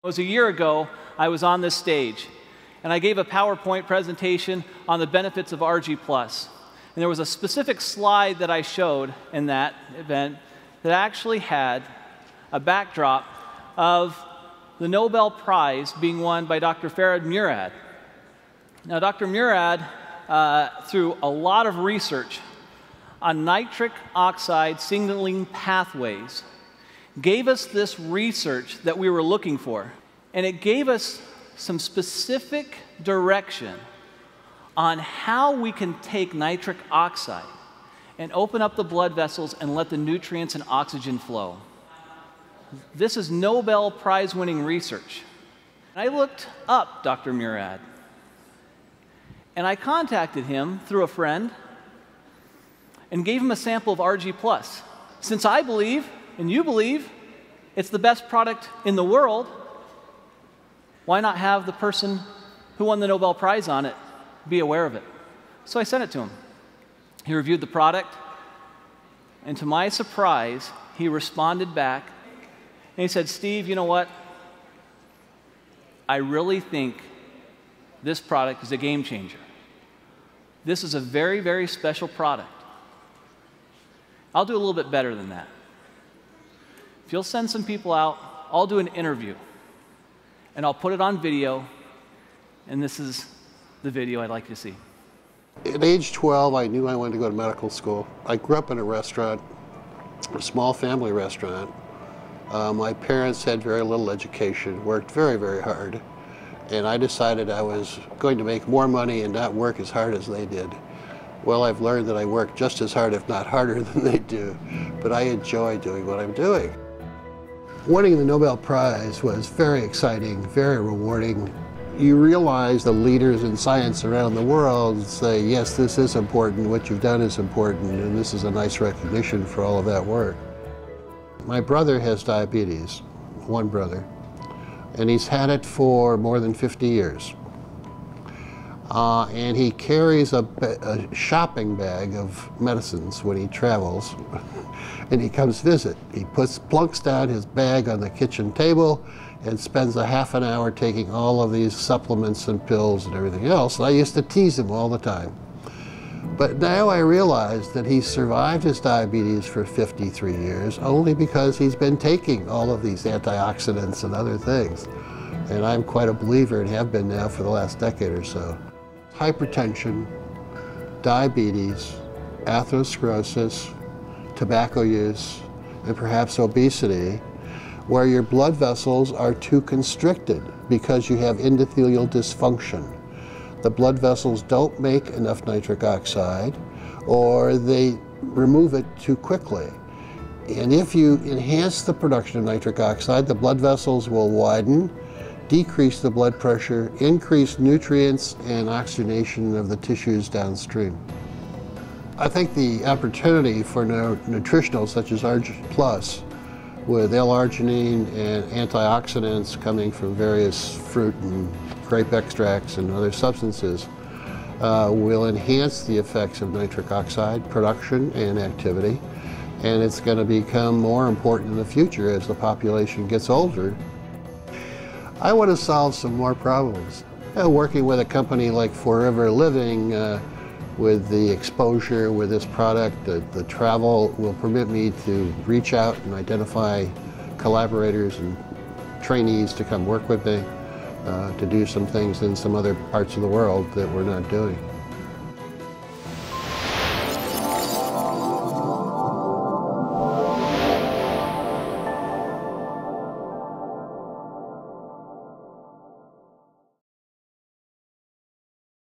It was a year ago, I was on this stage, and I gave a PowerPoint presentation on the benefits of RG+. And there was a specific slide that I showed in that event that actually had a backdrop of the Nobel Prize being won by Dr. Ferid Murad. Now, Dr. Murad, through a lot of research on nitric oxide signaling pathways, gave us this research that we were looking for. And it gave us some specific direction on how we can take nitric oxide and open up the blood vessels and let the nutrients and oxygen flow. This is Nobel Prize-winning research. I looked up Dr. Murad, and I contacted him through a friend and gave him a sample of RG+. Since I believe, and you believe, it's the best product in the world, why not have the person who won the Nobel Prize on it be aware of it? So I sent it to him. He reviewed the product, and to my surprise, he responded back, and he said, "Steve, you know what? I really think this product is a game changer. This is a very, very special product. I'll do a little bit better than that. If you'll send some people out, I'll do an interview, and I'll put it on video, and this is the video I'd like you to see." At age 12, I knew I wanted to go to medical school. I grew up in a restaurant, a small family restaurant. My parents had very little education, worked very, very hard, and I decided I was going to make more money and not work as hard as they did. Well, I've learned that I work just as hard, if not harder, than they do, but I enjoy doing what I'm doing. Winning the Nobel Prize was very exciting, very rewarding. You realize the leaders in science around the world say, yes, this is important, what you've done is important, and this is a nice recognition for all of that work. My brother has diabetes, one brother, and he's had it for more than 50 years. And he carries a shopping bag of medicines when he travels, and he comes visit. He plunks down his bag on the kitchen table and spends a half an hour taking all of these supplements and pills and everything else. And I used to tease him all the time. But now I realize that he's survived his diabetes for 53 years only because he's been taking all of these antioxidants and other things. And I'm quite a believer and have been now for the last decade or so. Hypertension, diabetes, atherosclerosis, tobacco use, and perhaps obesity, where your blood vessels are too constricted because you have endothelial dysfunction. The blood vessels don't make enough nitric oxide, or they remove it too quickly. And if you enhance the production of nitric oxide, the blood vessels will widen, decrease the blood pressure, increase nutrients and oxygenation of the tissues downstream. I think the opportunity for nutritionals such as RG+, with L-arginine and antioxidants coming from various fruit and grape extracts and other substances, will enhance the effects of nitric oxide production and activity, and it's going to become more important in the future as the population gets older. I want to solve some more problems. Working with a company like Forever Living, with the exposure with this product, the travel will permit me to reach out and identify collaborators and trainees to come work with me, to do some things in some other parts of the world that we're not doing.